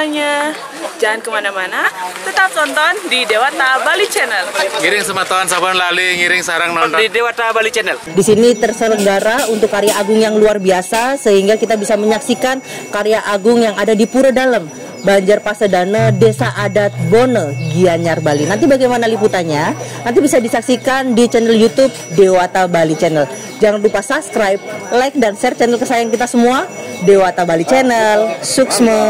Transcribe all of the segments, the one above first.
semuanya. Jangan kemana-mana, tetap tonton di Dewata Bali Channel. Ngiring sematoan sabun lali, ngiring sarang nonton di Dewata Bali Channel. Di sini terselenggara untuk karya agung yang luar biasa, sehingga kita bisa menyaksikan karya agung yang ada di Pura Dalam, Banjarpasedana, Desa Adat Bone, Gianyar, Bali. Nanti bagaimana liputannya? Nanti bisa disaksikan di channel YouTube Dewata Bali Channel. Jangan lupa subscribe, like, dan share channel kesayangan kita semua, Dewata Bali Channel. Suksmo.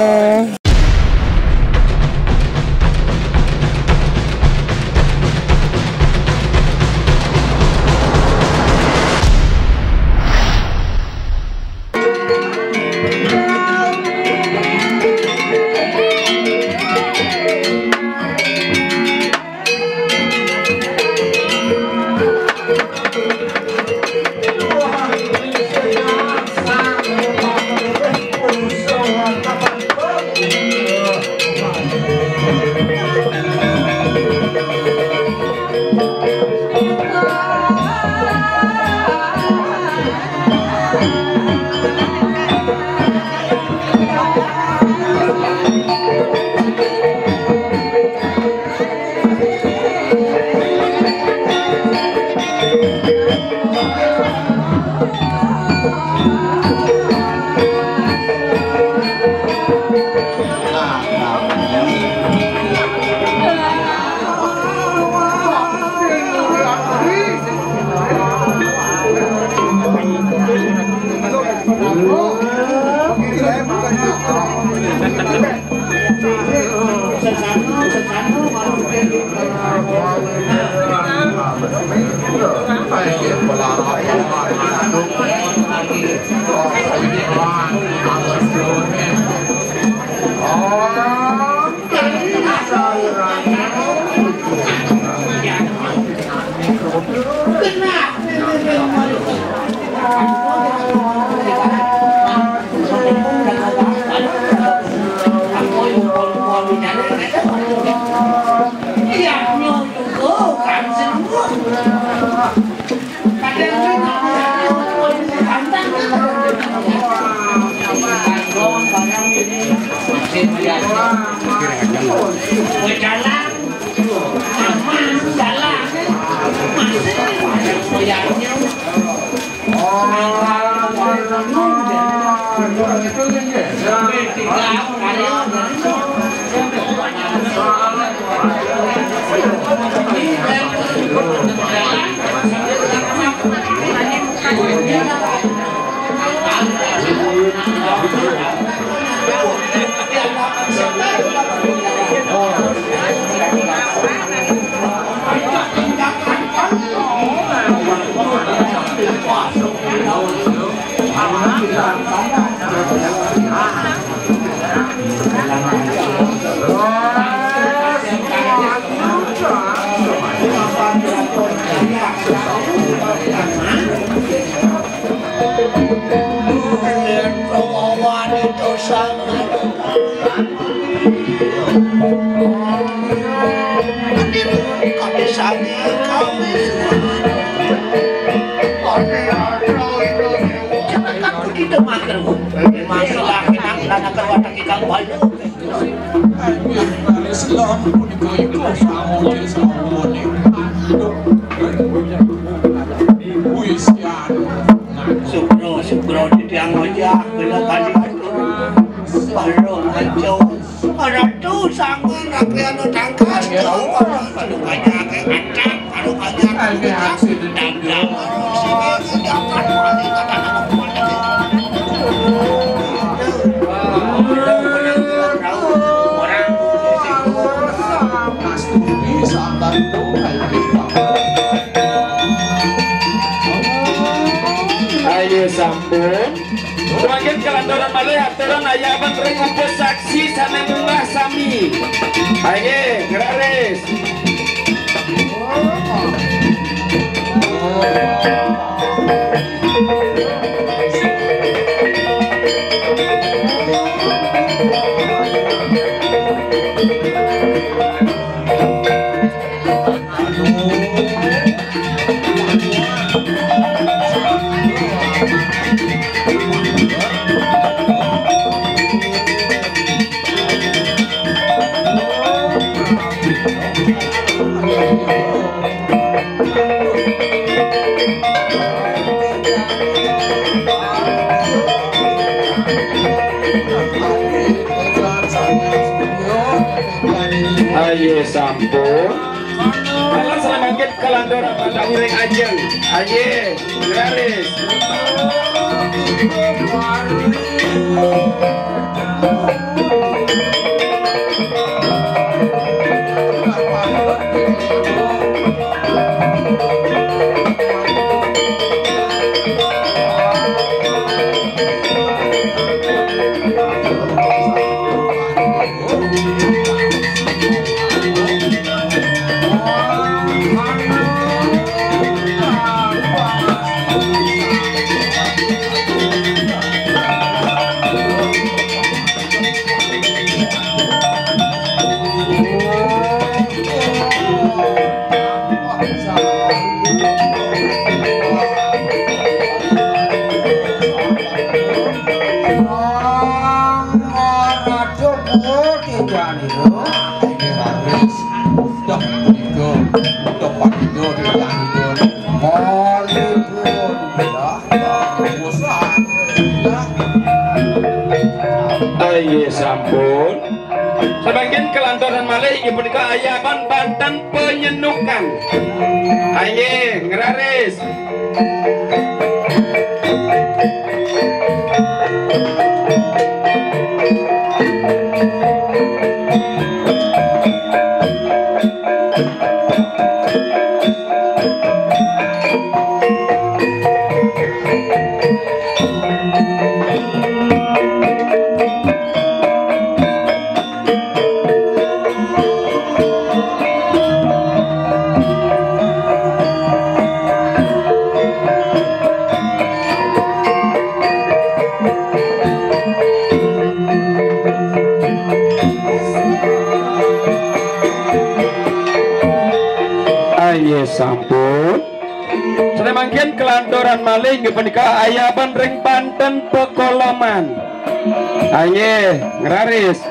Sugro di tiang ojek bila kali baru hijau orang tu sanggup rakyat tangkas tu baru kaya ke acak baru kaya ke acak dan baru sini dapat wali kata nak sampun semakin kelantaran malih aturan ayaban ring ngumpul saksi sana munggah sami aye gratis Aye sampun. Kalau selamat kelandoran pada uring ajeng. Aye, gratis. Aye sampun. Sebagian kelantaran malih ibu punika ayaban Banten penyenukan. Aye ngeraris. Aye sampun. Sedemikian kelantaran malih ibu punika ayaban ring Banten Pekoloman. Aye ngeraris.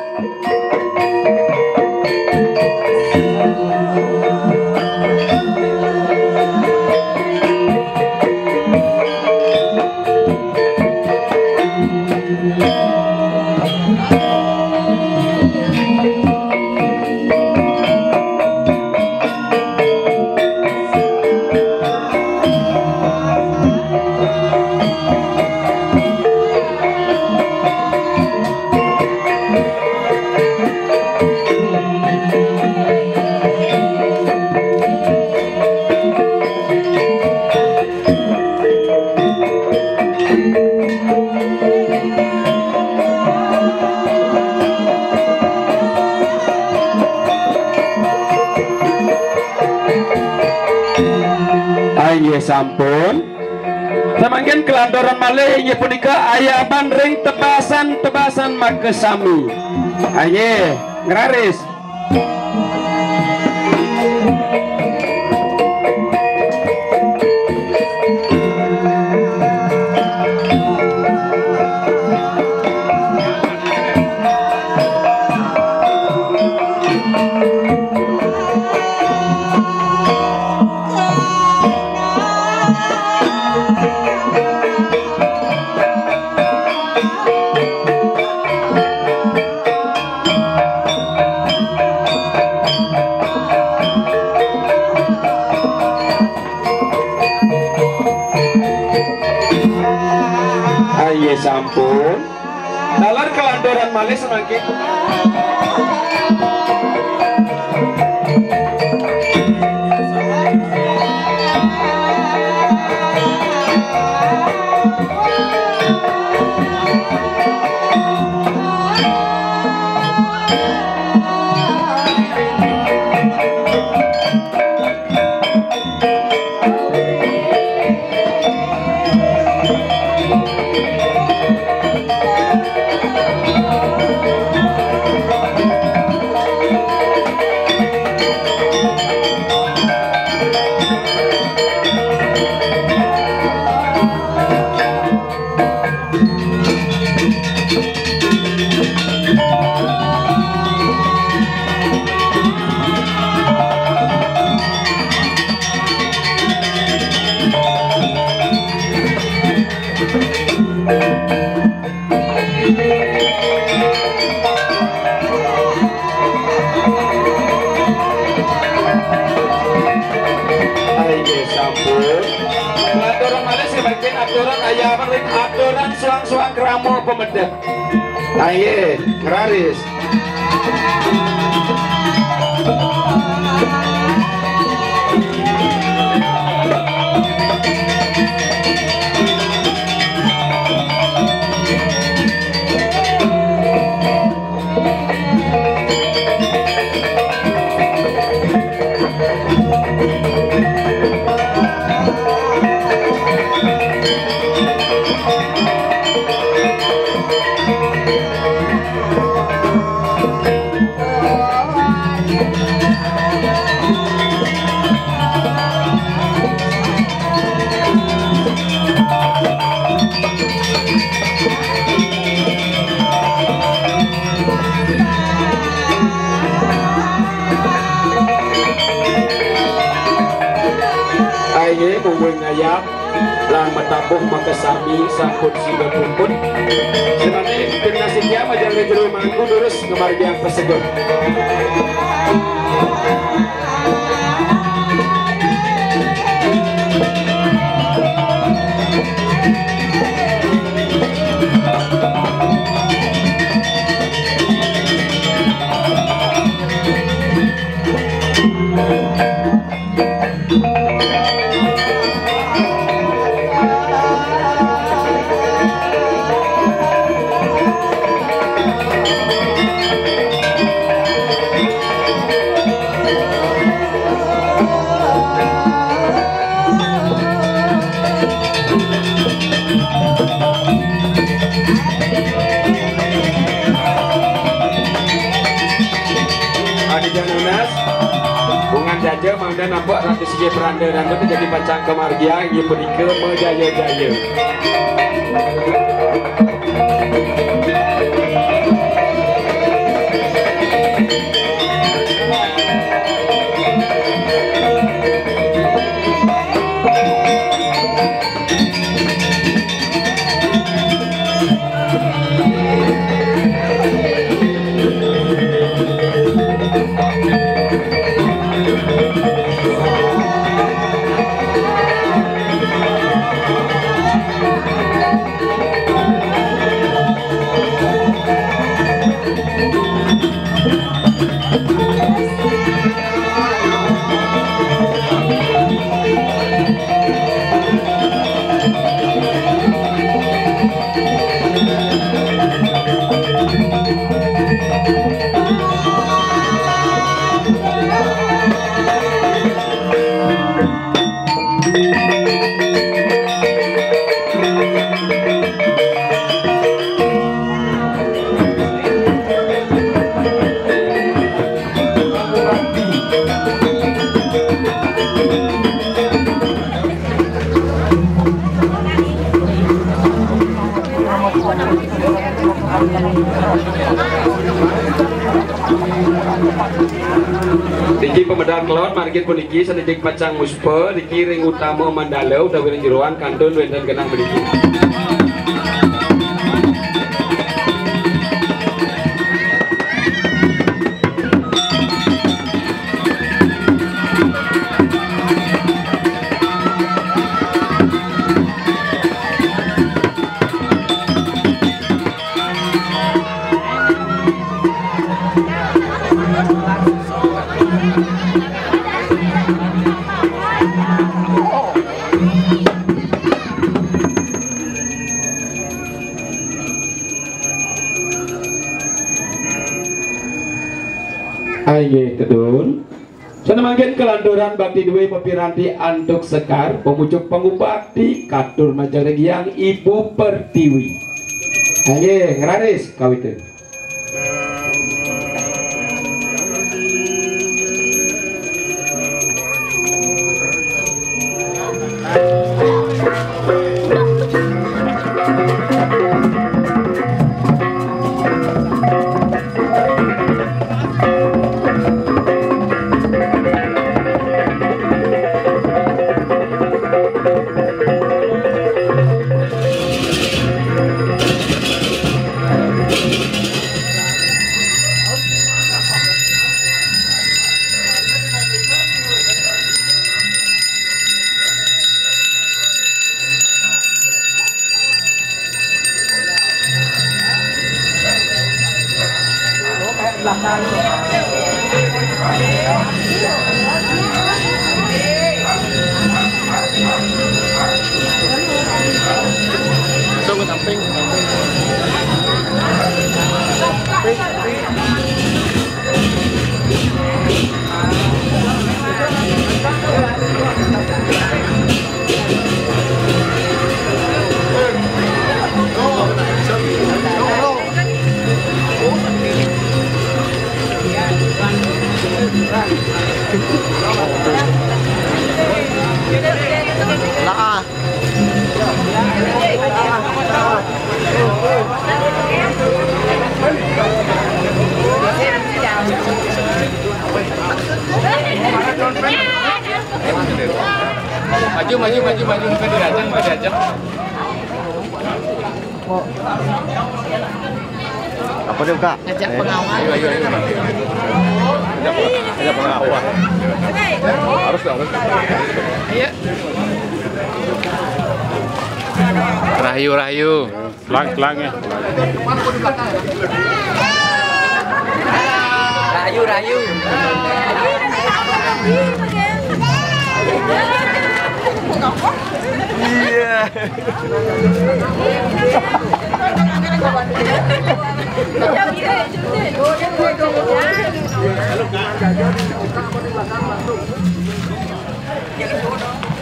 Aye sampun. Semangkin kelantaran malih ibu punika ayaban ring tebasan Makesami. Aye ngeraris. Aye sampun. Dalar kelantaran malih semakin. Aturan malah sebagian aturan ayah merin aturan suang-suang keramu pemedek. Ayo, keraris. Aye mungkin ayam lang matabuh makasami sakut siga kumpul senani gimnasiknya majang rejero mangku lurus ngemargiang pesegur Jaja mangda nampak ratu sige beranda dan itu jadi pacang kemargia ia perike menjaya-jaya. Diki pemedal kelon margin puniki sanijik pacang muspe diki ring utama mandalau dawiring jeroan kantun wenten genang meniki. Aye kedun sana mangkin kelandoran bakti duwe pepiranti antuk sekar pemucuk pengubakti katur majaregiang Ibu Pertiwi. Aye ngeraris kawitin. Masuk ke samping. Maju, nggak diajak. Apa dia Kak? Ajak pengawal. Ayo. Ajak pengawal. Harus. Ayo. Rahayu. Pelang ya. Rahayu. Iya.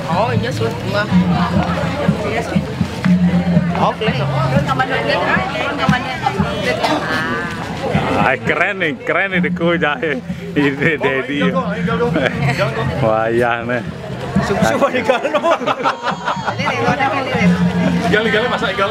Oh, ini sudah. Oke. Keren nih deku jahe. Ini Dedi. Wayah nih. Coba digalo. Igal masa igal.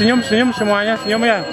Senyum semuanya, senyum ya.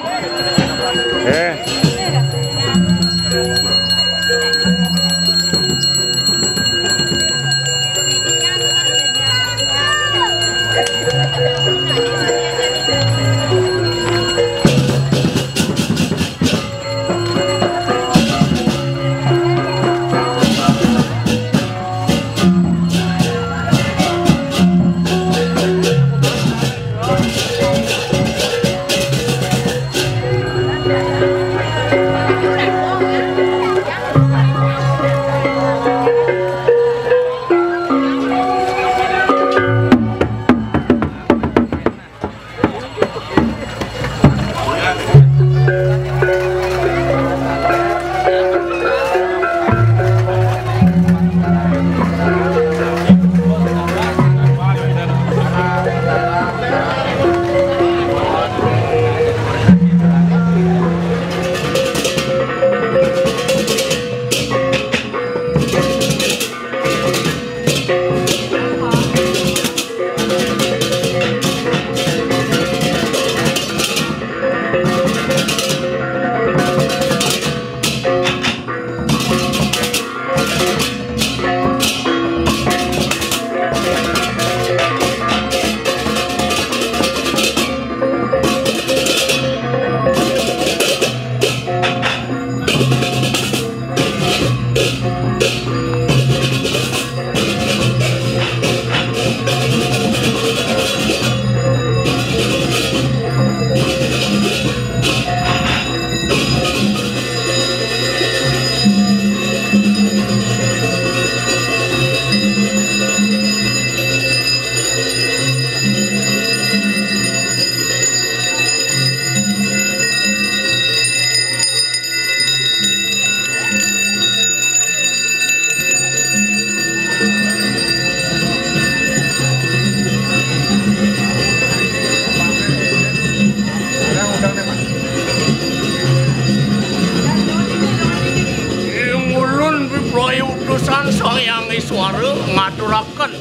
yang suara ngaturakan.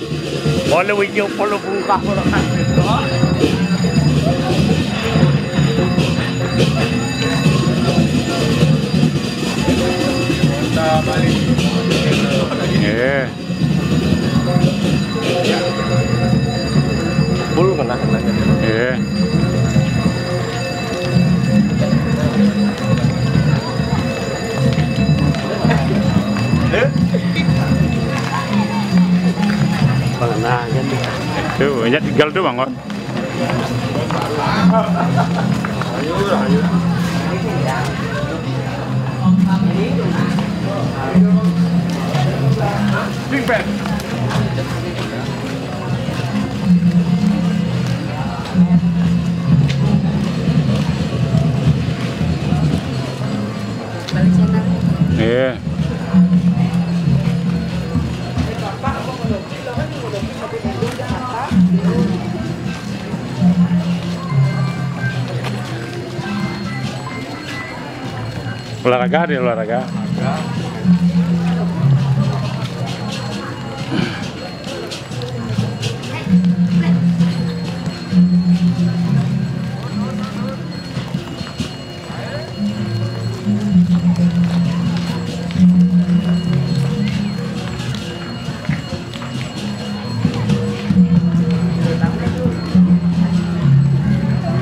Boleh winyo polo buka polo. Bul kena. Tuh, hanya tinggal doang kan. Iya. Olahraga dia olahraga.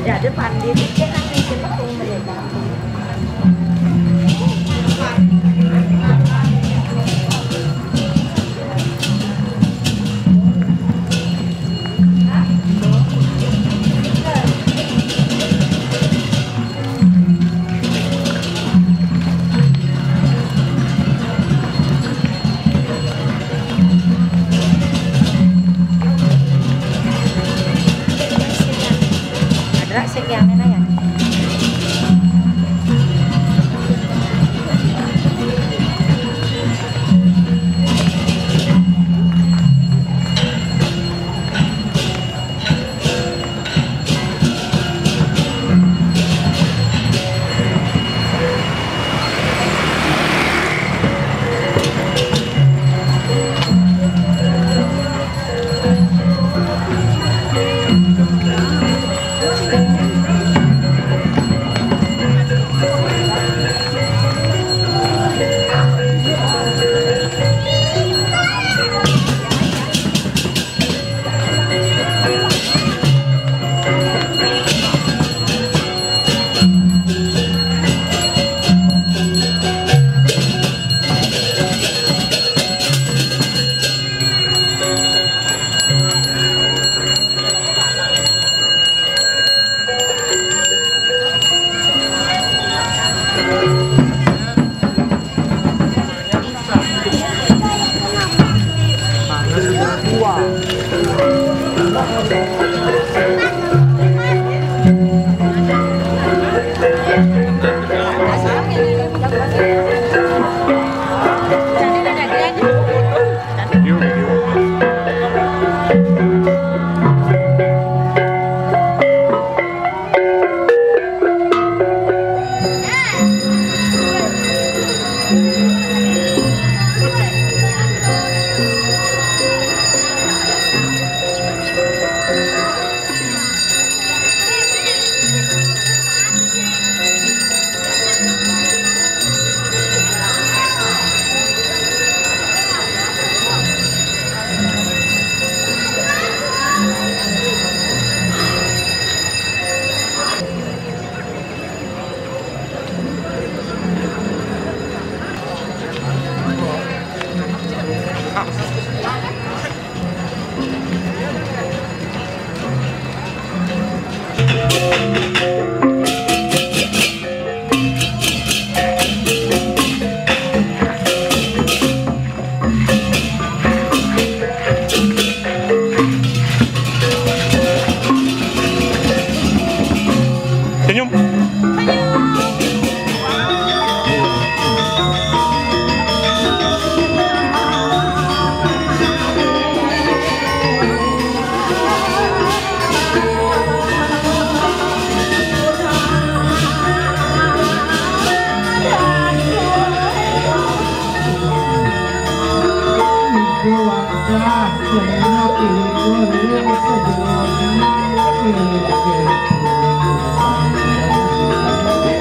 Ya depan dia kan nanti kita mereka. Ada sekian ya.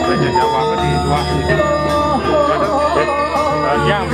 Banyak jawab apa di luar itu. Yang